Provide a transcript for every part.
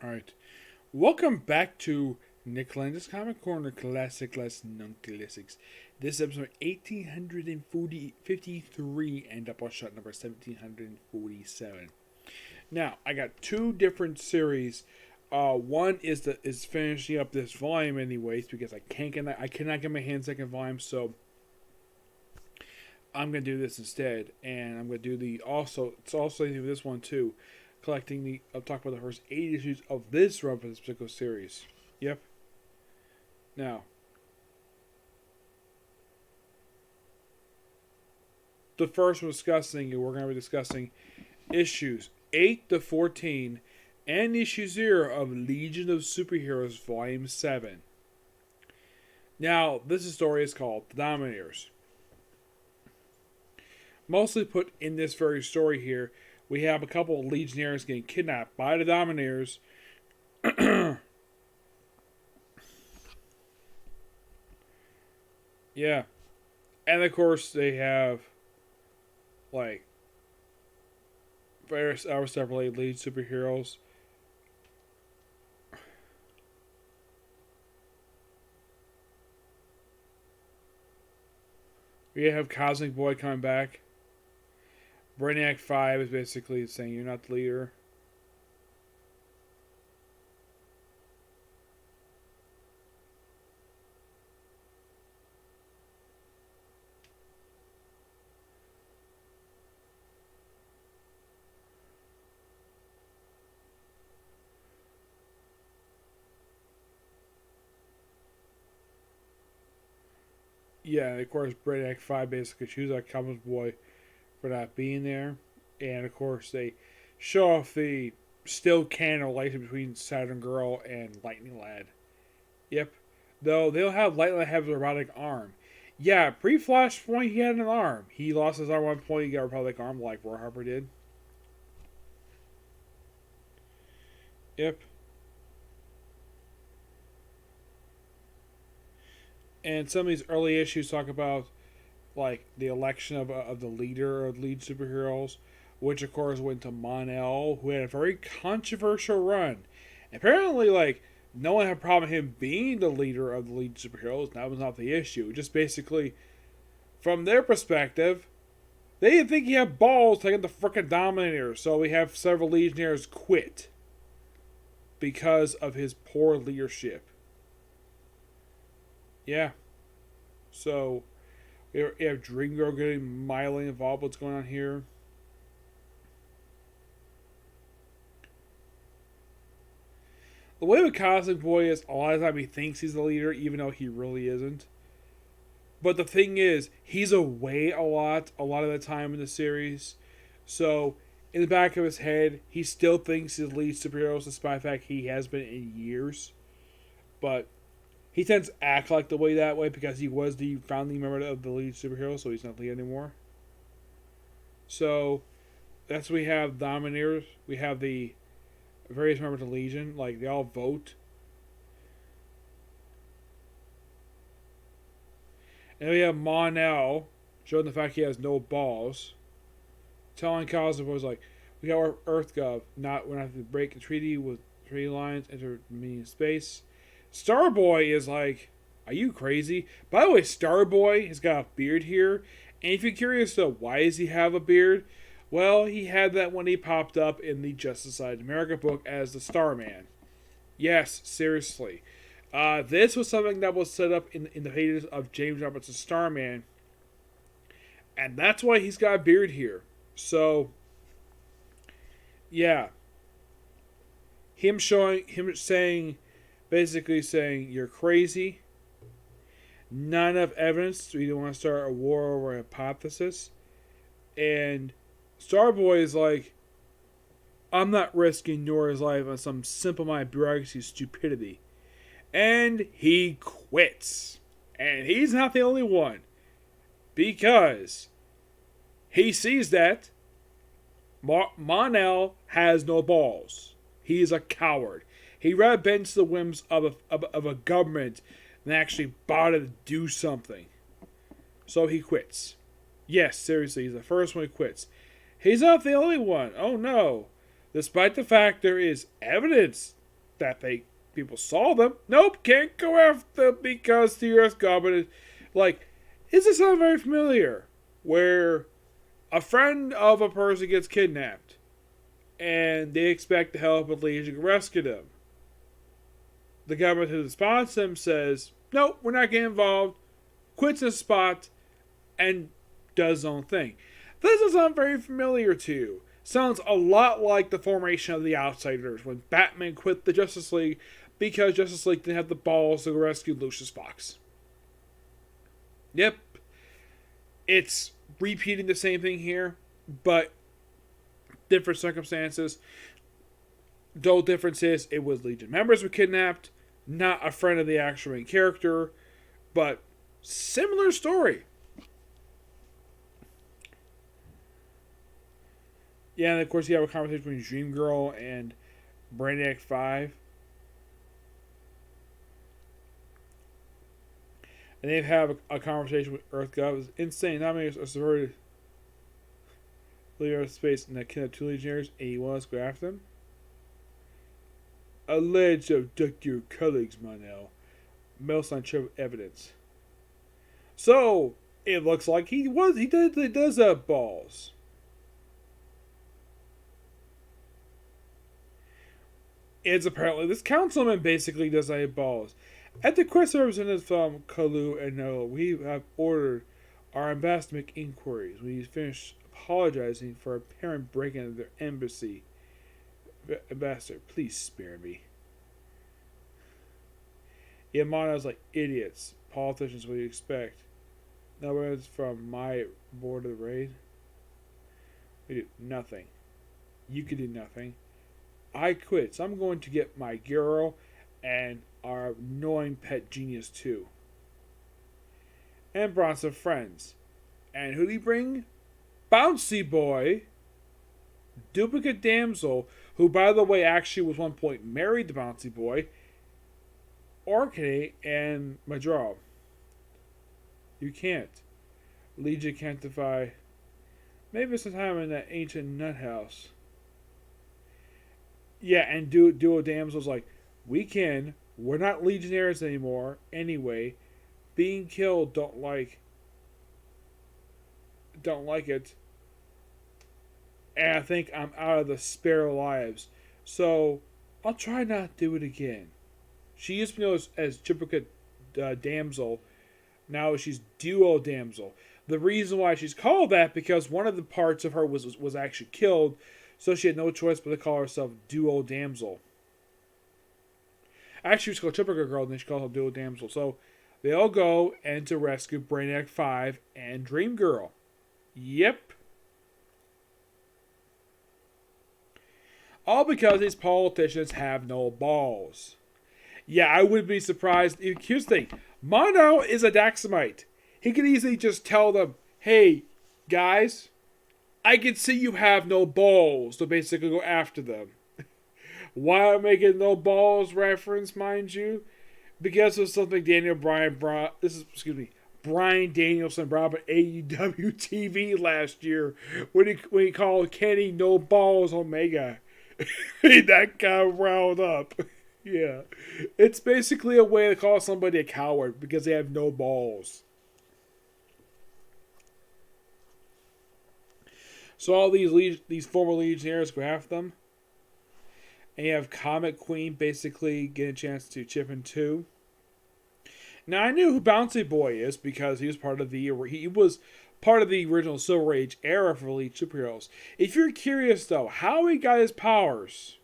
Alright. Welcome back to Nick Lenz's Comic Corner Classic Less Non Classics. This is episode 1853 and Doubleshot number 1747. Now, I got two different series. One is finishing up this volume anyways because I cannot get my hands second volume, so I'm gonna do this instead, and I'm gonna do it's also this one too. I'll talk about the first 8 issues of this run for this particular series. Yep. Now, the first we're going to be discussing issues 8 to 14 and issue 0 of Legion of Superheroes Volume 7. Now, this story is called The Domineers. Mostly put in this very story here, we have a couple of Legionnaires getting kidnapped by the Domineers. Yeah. And of course, they have, various other separately lead superheroes. We have Cosmic Boy coming back. Brainiac 5 is basically saying you're not the leader. Yeah, and of course, Brainiac 5 basically chooses that Cosmic Boy for not being there. And of course, they show off the still canon relation between Saturn Girl and Lightning Lad. Yep. Though they'll have Lightning Lad have a robotic arm. Yeah, pre-Flashpoint he had an arm. He lost his arm at one point, he got a robotic arm like Roy Harper did. Yep. And some of these early issues talk about the election of the leader of lead superheroes, which of course went to Mon-El, who had a very controversial run. Apparently, no one had a problem with him being the leader of the lead superheroes. That was not the issue. Just basically, from their perspective, they didn't think he had balls to get the frickin' Domineers. So we have several Legionnaires quit because of his poor leadership. Yeah. So we have Dreamgirl getting mildly involved. What's going on here? The way with Cosmic Boy is a lot of the time he thinks he's the leader, even though he really isn't. But the thing is, he's away a lot of the time in the series. So in the back of his head, he still thinks he's the lead superhero, despite the fact he has been in years. But he tends to act like that way because he was the founding member of the lead superhero, so he's not the lead anymore. So that's what we have Domineers. We have the various members of the Legion. They all vote. And we have Mon-El showing the fact he has no balls. Telling Cosmo was we got our EarthGov. We're not going to break the treaty with treaty lines, enter meaning space. Starboy is are you crazy? By the way, Starboy has got a beard here. And if you're curious why does he have a beard? Well, he had that when he popped up in the Justice Society of America book as the Starman. Yes, seriously. This was something that was set up in the pages of James Robertson's Starman. And that's why he's got a beard here. So, yeah. Basically saying, you're crazy. Not enough evidence. We don't want to start a war over a hypothesis. And Starboy is I'm not risking Nora's life on some simple-minded bureaucracy stupidity. And he quits. And he's not the only one. Because he sees that Mon-El has no balls. He's a coward. He rather bends to the whims of a government than actually bother to do something. So he quits. Yes, seriously, he's the first one who quits. He's not the only one. Oh no. Despite the fact there is evidence that people saw them. Nope, can't go after them because the Earth Goblin is like. Does this sound very familiar? Where a friend of a person gets kidnapped, and they expect the help of Legion to rescue them. The government who responds to them says, "Nope, we're not getting involved." Quits the spot and does his own thing. This does sound very familiar to you. Sounds a lot like the formation of the Outsiders when Batman quit the Justice League because Justice League didn't have the balls to rescue Lucius Fox. Yep. It's repeating the same thing here, but different circumstances. The difference is it was Legion members were kidnapped, not a friend of the actual main character, but similar story. Yeah, and of course you have a conversation between Dream Girl and Brainiac 5. And they have a conversation with Earth God. It was insane. Not many are subverted. Leave Earth space and kidnap 2 Legionnaires, and he wants to go after them. Alleged to abduct your colleagues, Monel. Melson showed evidence. So it looks like he does have balls. It's apparently this councilman basically does have balls. At the quest representatives from Kalu and Noah, we have ordered our ambassador to make inquiries. When he's finished apologizing for apparent break-in of their embassy. Ambassador, please spare me. Yamana's like, idiots. Politicians, what do you expect? No one's from my board of the raid. We do nothing. You can do nothing. I quit, so I'm going to get my girl and our annoying pet genius too. And brought some friends. And who do you bring? Bouncy Boy. Duplicate Damsel, who by the way actually was one point married to Bouncy Boy. Orkney and Madral. You can't. Legion can't defy. Maybe sometime in that ancient nut house. Yeah, and Duo Damsel's like, we can. We're not Legionnaires anymore. Anyway, being killed don't like it. And I think I'm out of the spare lives. So, I'll try not to do it again. She used to be known as Duplicate Damsel. Now she's Duo Damsel. The reason why she's called that because one of the parts of her was actually killed. So she had no choice but to call herself Duo Damsel. Actually, she was called Duplicate Girl, and then she called her Duo Damsel. So they all go and to rescue Brainiac 5 and Dream Girl. Yep. All because these politicians have no balls. Yeah, I would be surprised. Here's the thing. Mono is a Daxamite. He could easily just tell them, hey, guys, I can see you have no balls to basically go after them. Why am I making no balls reference, mind you? Because of something Bryan Danielson brought up AEW TV last year when he called Kenny No Balls Omega. That got riled up. Yeah. It's basically a way to call somebody a coward because they have no balls. So all these former Legionnaires go after them. And you have Comet Queen basically get a chance to chip in too. Now I knew who Bouncy Boy is because he was part of the original Silver Age era for Elite Superheroes. If you're curious though, how he got his powers,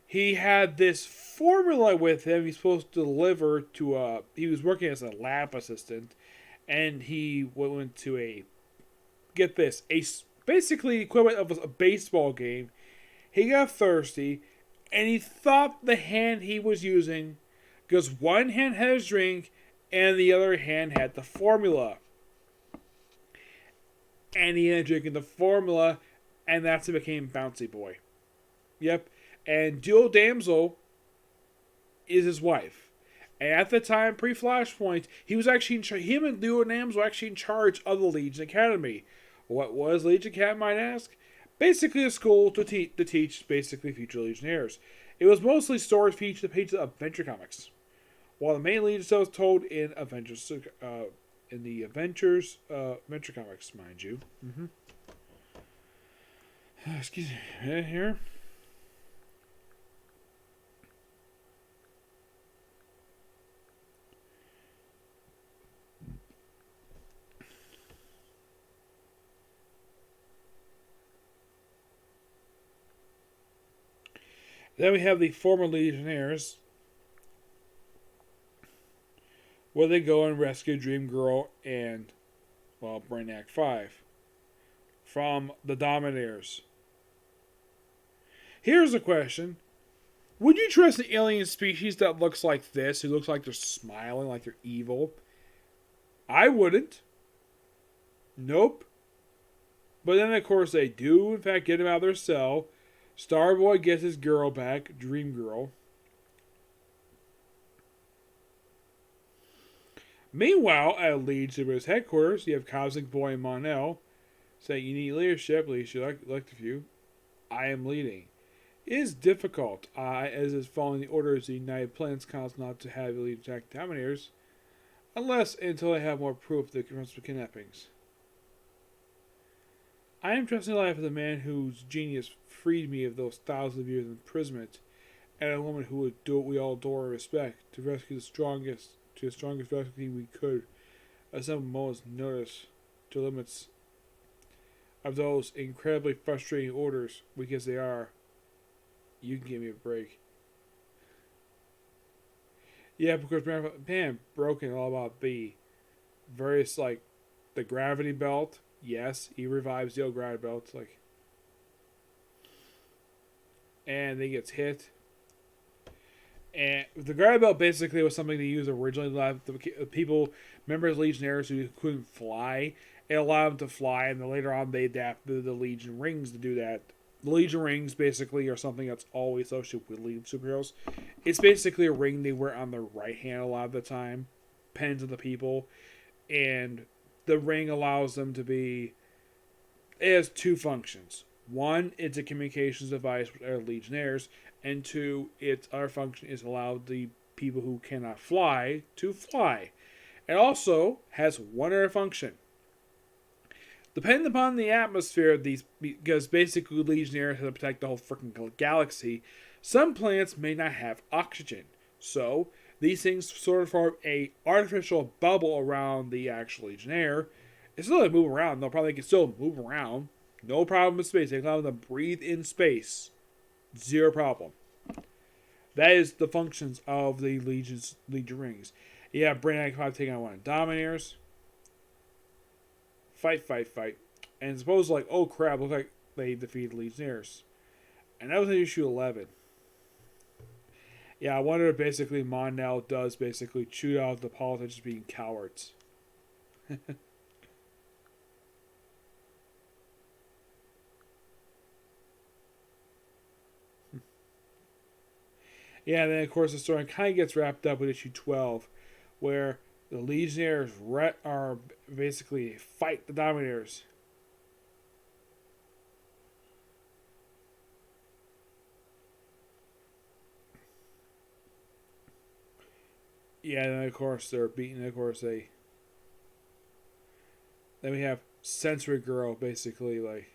he had this formula with him. He's supposed to deliver to he was working as a lab assistant, and he went to basically equivalent of a baseball game. He got thirsty, and he thought the hand he was using, because one hand had his drink, and the other hand had the formula. And he ended up drinking the formula, and that's when it became Bouncy Boy. Yep. And Duo Damsel is his wife. And at the time, pre-Flashpoint, he was actually him and Duo Damsel were actually in charge of the Legion Academy. What was Legion Academy, might ask? Basically a school to teach basically future Legionnaires. It was mostly stories featured the pages of Adventure Comics, while the main lead was told in Adventures, in the Adventures Adventure Comics, mind you. Excuse me, here. Then we have the former Legionnaires, where they go and rescue Dream Girl and, well, Brainiac 5 from the Domineers. Here's a question. Would you trust an alien species that looks like this, who looks like they're smiling, like they're evil? I wouldn't. Nope. But then, of course, they do, in fact, get him out of their cell. Starboy gets his girl back, Dream Girl. Meanwhile, at Lead Super's headquarters, you have Cosmic Boy and Mon-El saying, "You need leadership, least you elect a few. I am leading. It is difficult, as is following the orders of the United Planets Council not to have elite attack Domineers, unless until I have more proof of the kidnappings. I am trusting the life of the man whose genius freed me of those thousands of years of imprisonment, and a woman who would do what we all adore and respect, to rescue the strongest rescue team we could, at some moment's notice, to limits of those incredibly frustrating orders, weak as they are. You can give me a break." Yeah, because man, Broken all about the various, like, the gravity belt. Yes, he revives the old gravity belt, like, and he gets hit. And the gravity belt basically was something they used originally to allow the people, members of Legionnaires who couldn't fly, it allowed them to fly, and then later on they adapted the Legion rings to do that. The Legion rings basically are something that's always associated with Legion superheroes. It's basically a ring they wear on their right hand a lot of the time, depends on the people, and the ring allows them to be. It has two functions. One, it's a communications device with other Legionnaires, and two, its other function is allow the people who cannot fly to fly. It also has one other function. Depending upon the atmosphere of these, because basically Legionnaires have to protect the whole freaking galaxy, some planets may not have oxygen. So, these things sort of form a artificial bubble around the actual Legionnaire. It's still move around. They'll probably can still move around. No problem in space. They can allow them to breathe in space. Zero problem. That is the functions of the Legion rings. You have Brainiac 5 taking on one of Domineers. Fight. And suppose, like, oh crap, looks like they defeated Legionnaires. And that was in issue 11. Yeah, I wonder if basically Mon-El does basically shoot out the politicians being cowards. Yeah, and then of course the story kind of gets wrapped up with issue 12, where the Legionnaires are basically fight the Domineers. Yeah, and then of course they're beaten. Of course then we have Sensory Girl basically, like,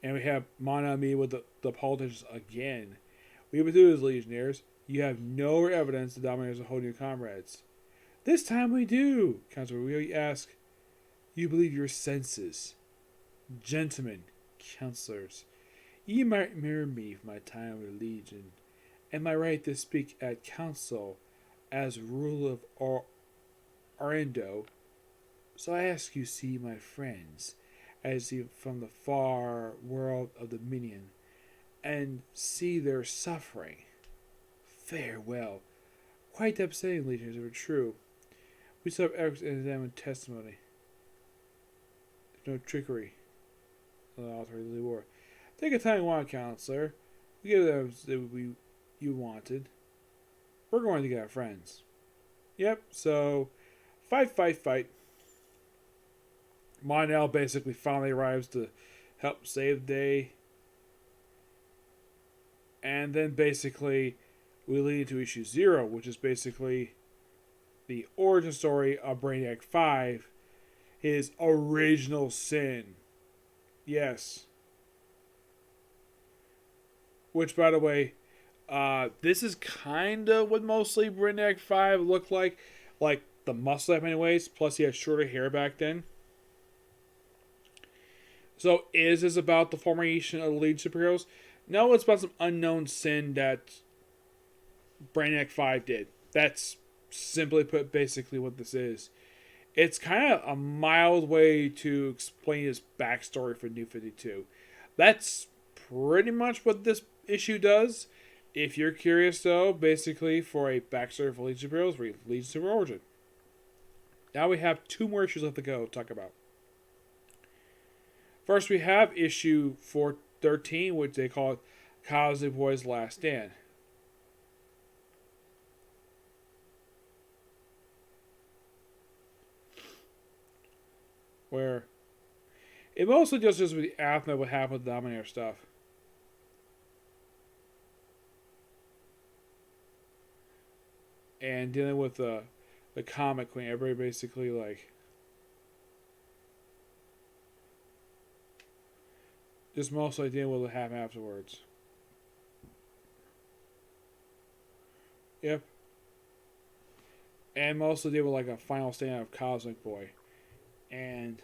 and we have Mon-El meet with the politicians again. We would do as Legionnaires. You have no evidence the Domineers are holding your comrades. This time we do, Counselor. We ask, you believe your senses. Gentlemen, counselors, ye might mirror me for my time with the Legion, and my right to speak at council as ruler of Orlando. So I ask you, see my friends, as if from the far world of the Dominion, and see their suffering. Farewell. Quite upsetting, Legionnaires, if it were true. We still have evidence and examined testimony. There's no trickery. War. Take a time you want, Counselor. We give them what you wanted. We're going to get our friends. Yep, so fight. Mon-El basically finally arrives to help save the day. And then basically we lead into issue 0, which is basically the origin story of Brainiac 5, his original sin. Yes. Which, by the way, this is kind of what mostly Brainiac 5 looked like. Like the muscle up anyways, plus he had shorter hair back then. So is this about the formation of the Legion of Superheroes? No, it's about some unknown sin that Brainiac 5 did. That's simply put basically what this is. It's kind of a mild way to explain his backstory for New 52. That's pretty much what this issue does. If you're curious, though, basically for a backstory for Legion of Superheroes, read Legion Super Origin. Now we have 2 more issues left to go to talk about. First, we have issue 413, which they call Cosmic Boy's Last Stand. Where it mostly just is with the aftermath what happened with the Domineers stuff. And dealing with the comic queen, everybody basically like just mostly dealing with what happened afterwards. Yep. And mostly dealing with like a final stand of Cosmic Boy. And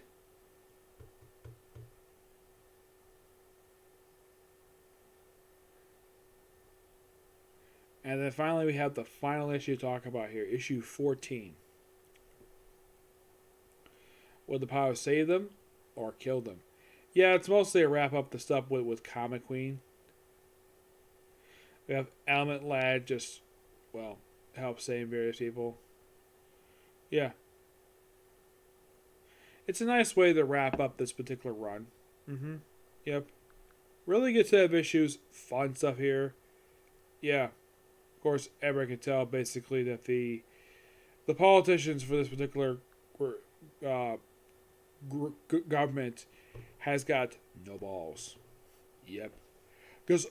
then finally we have the final issue to talk about here, issue 14. Will the power save them or kill them? Yeah, it's mostly a wrap up the stuff with Comic Queen. We have Element Lad just, well, help save various people. Yeah. It's a nice way to wrap up this particular run. Yep. Really good set of issues. Fun stuff here. Yeah. Of course, everyone can tell basically that the politicians for this particular government has got no balls. Yep. Because,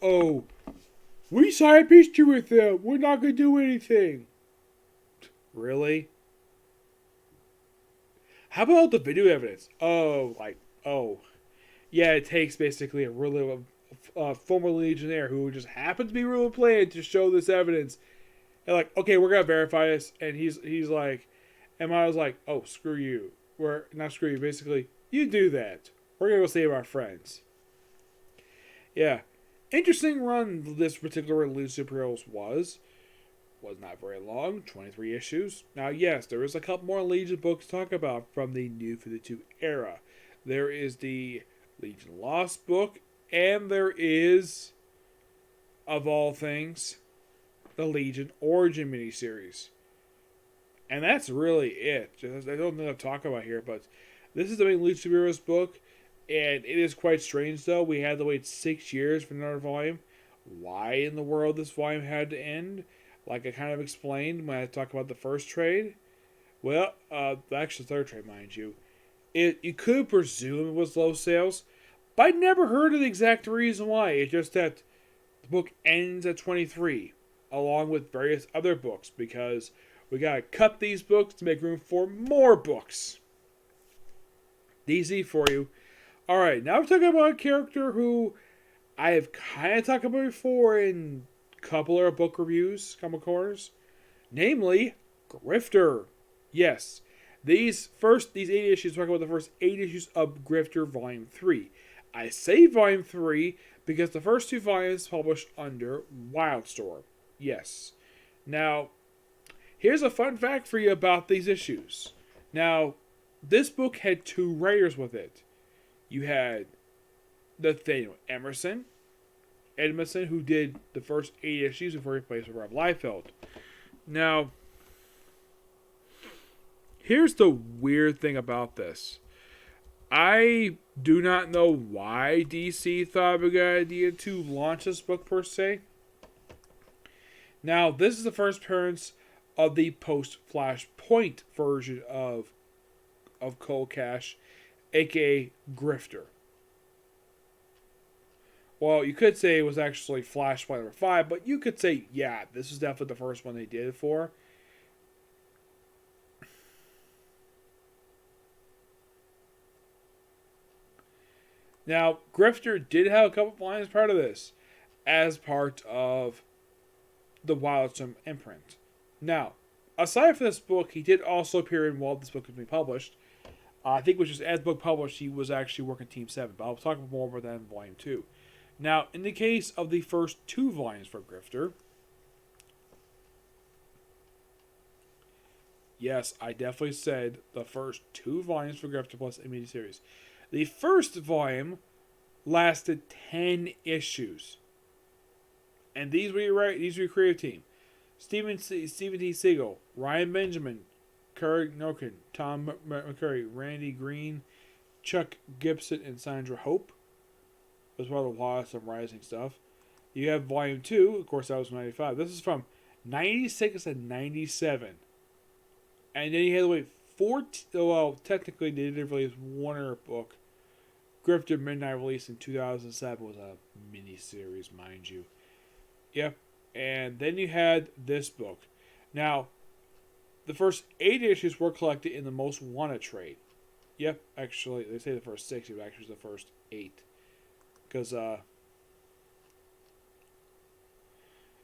we signed a peace treaty with them. We're not going to do anything. Really? How about the video evidence? Yeah, it takes basically a really former Legionnaire who just happens to be really playing to show this evidence. And like, okay, we're going to verify this. And he's like, and I was like, oh, screw you. We're not screw you. Basically, you do that. We're going to go save our friends. Yeah. Interesting run this particular Legion of Superheroes was not very long, 23 issues. Now, yes, there is a couple more Legion books to talk about from the New 52 era. There is the Legion Lost book, and there is, of all things, the Legion Origin miniseries. And that's really it. I don't know what to talk about here, but this is the main Legion Superheroes book, and it is quite strange, though. We had to wait 6 years for another volume. Why in the world this volume had to end? Like I kind of explained when I talked about the first trade. Well, actually the third trade, mind you. You could presume it was low sales, but I never heard of the exact reason why. It's just that the book ends at 23, along with various other books, because we gotta cut these books to make room for more books. DZ for you. Alright, now we're talking about a character who I have kind of talked about before in couple of book reviews, comic corners, namely Grifter. Yes, these 8 issues talk about the first 8 issues of Grifter Volume 3. I say Volume 3 because the first 2 volumes published under Wildstorm. Yes. Now, here's a fun fact for you about these issues. Now, this book had 2 writers with it. You had Nathaniel Edmondson, who did the first 8 issues before he replaced with Rob Liefeld. Now, here's the weird thing about this. I do not know why DC thought of a good idea to launch this book per se. Now, this is the first appearance of the post-Flashpoint version of Cold Cash, aka Grifter. Well, you could say it was actually Flashpoint number 5, but you could say, yeah, this is definitely the first one they did it for. Now, Grifter did have a couple volumes part of this as part of the Wildstorm imprint. Now, aside from this book, he did also appear in while this book was being published. I think it was just as book published, he was actually working Team 7, but I'll talk more about that in Volume 2. Now, in the case of the first 2 volumes for Grifter, yes, I definitely said the first 2 volumes for Grifter plus a miniseries. The first volume lasted 10 issues. And these were your creative team. Stephen T. Siegel, Ryan Benjamin, Kerry Noken, Tom McCurry, Randy Green, Chuck Gibson, and Sandra Hope. As well as a lot of some rising stuff. You have Volume 2, of course that was 95. This is from 96 and 97. And then you had to wait 14, well, technically they did release one other book. Grifter Midnight release in 2007 was a mini-series, mind you. Yep. And then you had this book. Now, the first 8 issues were collected in the Most Wanted trade. Yep, actually, they say the first 6, but actually the first 8. Because,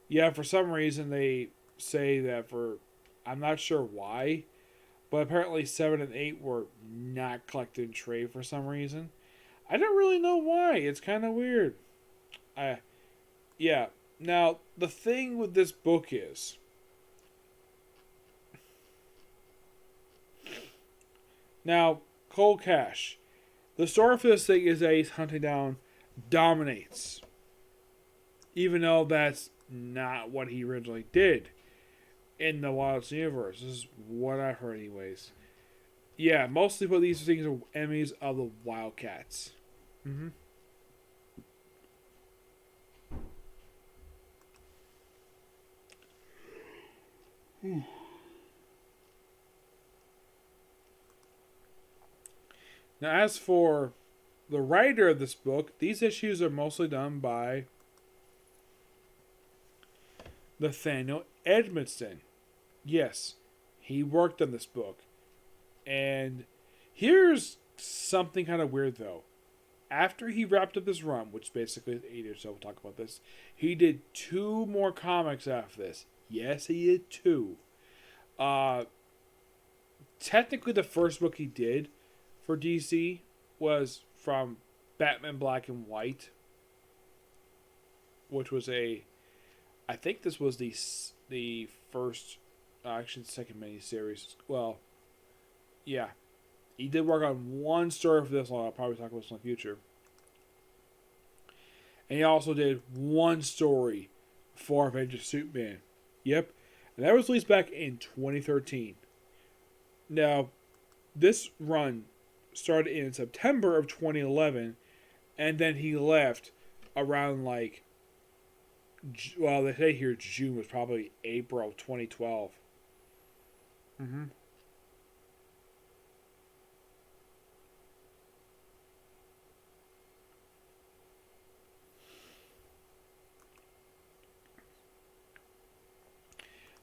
yeah, for some reason they say that I'm not sure why, but apparently 7 and 8 were not collected in trade for some reason. I don't really know why. It's kind of weird. Yeah. Now, the thing with this book is, now, Cold Cash. The story for this thing is that he's hunting down Dominates. Even though that's not what he originally did in the Wilds universe. This is what I've heard anyways. Yeah, mostly what these things are enemies of the Wildcats. Mm-hmm. Now, as for the writer of this book, these issues are mostly done by Nathaniel Edmondson. Yes, he worked on this book. And here's something kind of weird, though. After he wrapped up this run, which basically is 8 or so, we'll talk about this, he did 2 more comics after this. Yes, he did 2. Technically, the first book he did for DC was from Batman Black and White, which was I think this was the first, actually the second miniseries. Well, yeah. He did work on one story for this one. I'll probably talk about this in the future. And he also did one story for Avengers Superman. Yep. And that was released back in 2013. Now, this run started in September of 2011. And then he left around they say here June was probably April of 2012. Mm-hmm.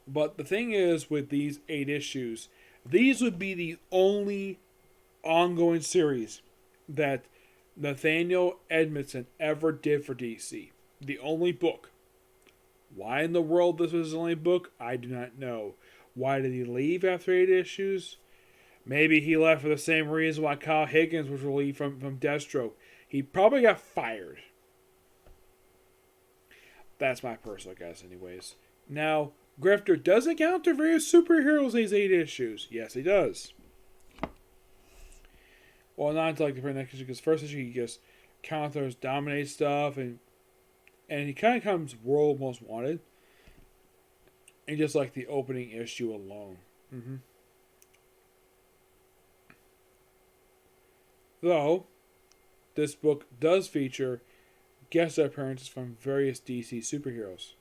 But the thing is, with these 8 issues, these would be the only ongoing series that Nathaniel Edmondson ever did for DC. The only book. Why in the world this was his only book, I do not know. Why did he leave after 8 issues? Maybe he left for the same reason why Kyle Higgins was relieved from Deathstroke. He probably got fired. That's my personal guess anyways. Now, Grifter does encounter various superheroes in these 8 issues. Yes, he does. Well, not until the very next issue, because first issue he just counters Dominate stuff, and he kind of comes World Most Wanted. And just like the opening issue alone. Mm-hmm. Though, this book does feature guest appearances from various DC superheroes.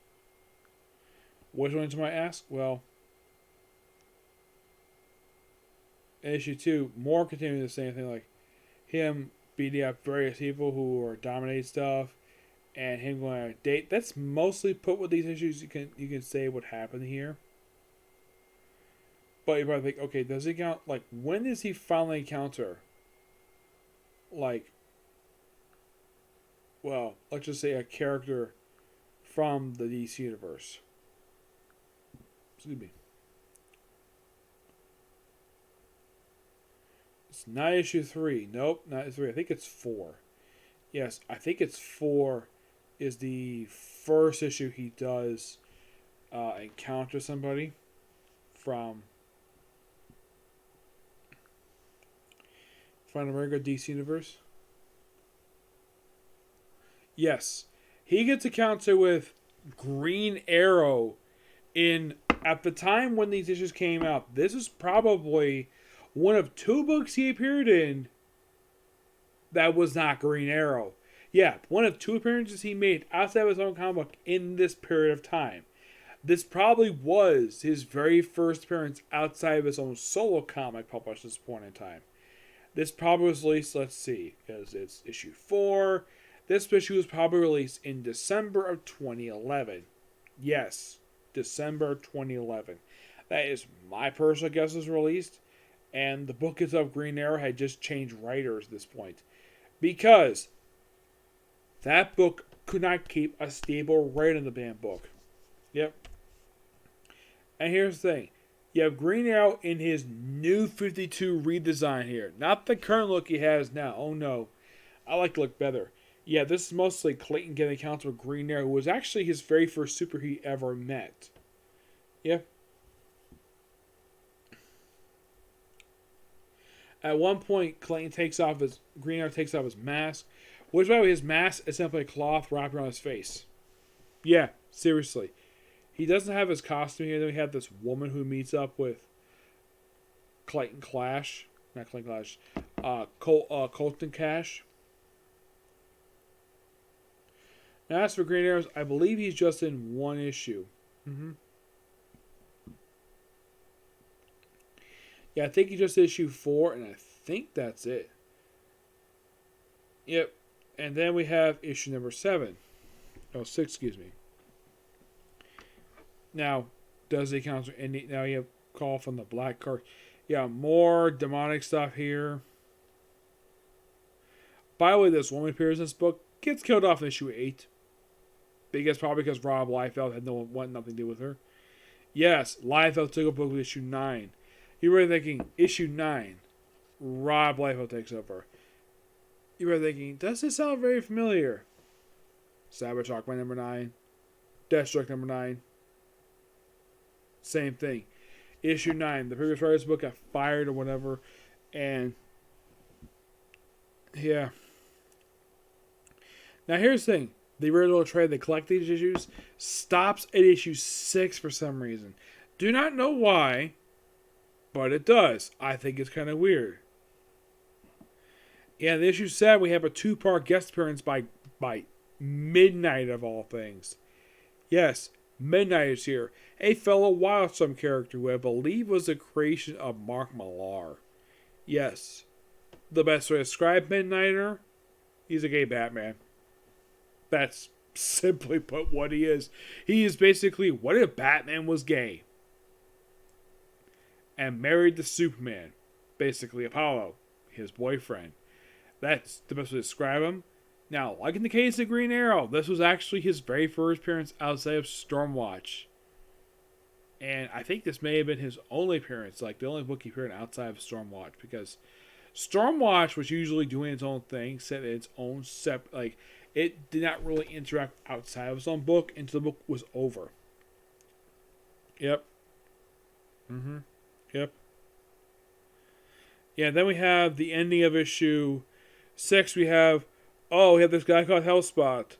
Which ones might ask? Well, in issue 2, more continuing the same thing, like him beating up various people who are dominating stuff, and him going on a date. That's mostly put with these issues. You can say what happened here. But you probably think, okay, does he count? Like, when does he finally encounter? Like, well, let's just say a character from the DC universe. Excuse me. It's not issue 3. Nope, not 3. I think it's 4. Yes, I think it's 4 is the first issue he does encounter somebody from the regular DC universe. Yes, he gets encounter with Green Arrow at the time when these issues came out. This is probably one of 2 books he appeared in that was not Green Arrow. Yeah, one of 2 appearances he made outside of his own comic book in this period of time. This probably was his very first appearance outside of his own solo comic published at this point in time. This probably was released, let's see, because it's issue 4. This issue was probably released in December of 2011. Yes, December 2011. That is my personal guess was released. And the book itself, Green Arrow, had just changed writers at this point. Because that book could not keep a stable writer in the damn book. Yep. And here's the thing. You have Green Arrow in his new 52 redesign here. Not the current look he has now. Oh no. I like the look better. Yeah, this is mostly Clayton getting accounts with Green Arrow, who was actually his very first super he ever met. Yep. At one point, Green Arrow takes off his mask. Which, by the way, his mask is simply a cloth wrapped around his face. Yeah, seriously. He doesn't have his costume here. Then we have this woman who meets up with Colton Cash. Now, as for Green Arrows, I believe he's just in 1 issue. Yeah, I think he just issue 4, and I think that's it. Yep. And then we have issue number 7. Oh, 6, excuse me. Now, does he count? Now you have call from the black card. Yeah, more demonic stuff here. By the way, this woman appears in this book, gets killed off in issue 8. Because probably because Rob Liefeld had nothing to do with her. Yes, Liefeld took a book with issue 9. You were thinking, issue 9, Rob Liefeld takes over. You were thinking, does this sound very familiar? Sabotage by number 9. Deathstroke number 9. Same thing. Issue 9, the previous writer's book got fired or whatever. And, yeah. Now here's the thing. The original trade, they collect these issues, stops at issue 6 for some reason. Do not know why, but it does. I think it's kind of weird. Yeah, in issue 7, we have a 2-part guest appearance by Midnight of all things. Yes, Midnight is here. A fellow Wildstorm character who I believe was a creation of Mark Millar. Yes. The best way to describe Midnighter, he's a gay Batman. That's simply put what he is. He is basically, what if Batman was gay? And married to Superman. Basically Apollo, his boyfriend. That's the best way to describe him. Now, like in the case of Green Arrow, this was actually his very first appearance outside of Stormwatch. And I think this may have been his only appearance, like the only book he appeared in outside of Stormwatch, because Stormwatch was usually doing its own thing, set its own it did not really interact outside of its own book until the book was over. Yep. Yep. Yeah, then we have the ending of issue 6. We have this guy called Hellspot.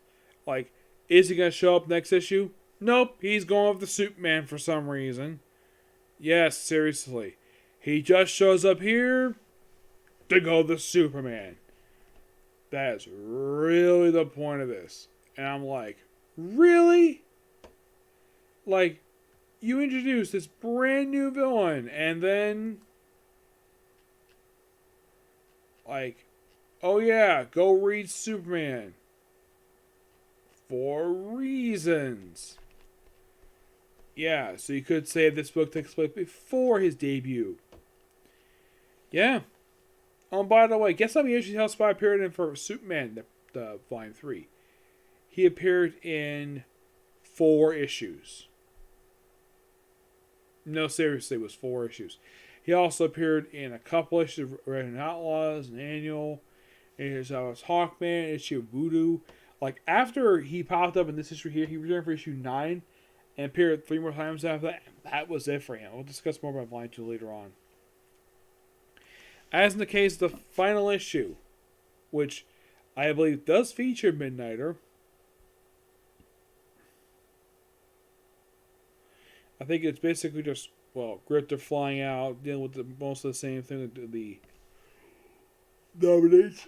Like, is he going to show up next issue? Nope, he's going with the Superman for some reason. Yes, seriously. He just shows up here to go with the Superman. That's really the point of this. And I'm like, really? Like, you introduced this brand new villain, and then, like, oh yeah, go read Superman. for reasons. Yeah, so you could say this book takes place before his debut. Yeah. Oh, by the way, guess how many issues Hellspy appeared in for Superman, the Volume 3? He appeared in 4 issues. No, seriously, it was 4 issues. He also appeared in a couple issues of Red Outlaws, an annual. There's Hawkman, issue of Voodoo. Like, after he popped up in this issue here, he returned for issue 9 and appeared 3 more times after that. That was it for him. We'll discuss more about Volume 2 later on. As in the case of the final issue, which I believe does feature Midnighter. I think it's basically just, well, Grifter flying out, dealing with most of the same thing that the Domineers.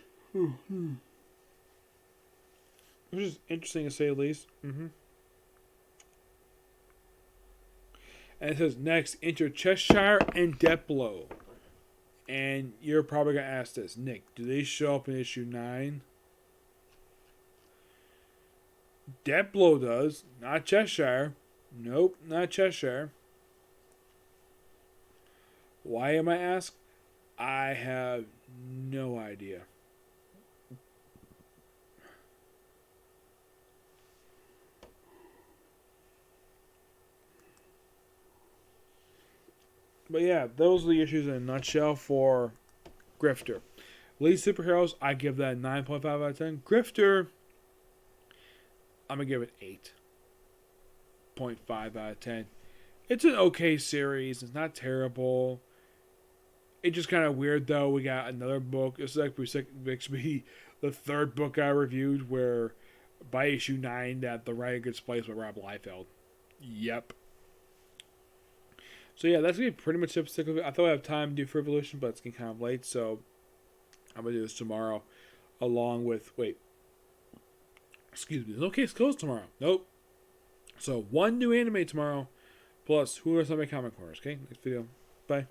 Which is interesting to say the least. And it says, next, enter Cheshire and Deathblow. And you're probably going to ask this, Nick, do they show up in issue 9? Deathblow does, not Cheshire. Nope, not Cheshire. Why am I asked? I have no idea. But yeah, those are the issues in a nutshell for Grifter. Lead Superheroes, I give that a 9.5 out of 10. Grifter, I'm going to give it 8.5 out of 10. It's an okay series. It's not terrible. It's just kind of weird, though. We got another book. This is actually the 3rd book I reviewed where by issue 9 that the writer gets placed with Rob Liefeld. Yep. So yeah, that's going to be pretty much it. I thought I have time to do for Evolution, but it's getting kind of late, so I'm going to do this tomorrow along with, excuse me, there's no case closed tomorrow. Nope. So 1 new anime tomorrow, plus who are some of my comic corners, okay? Next video. Bye.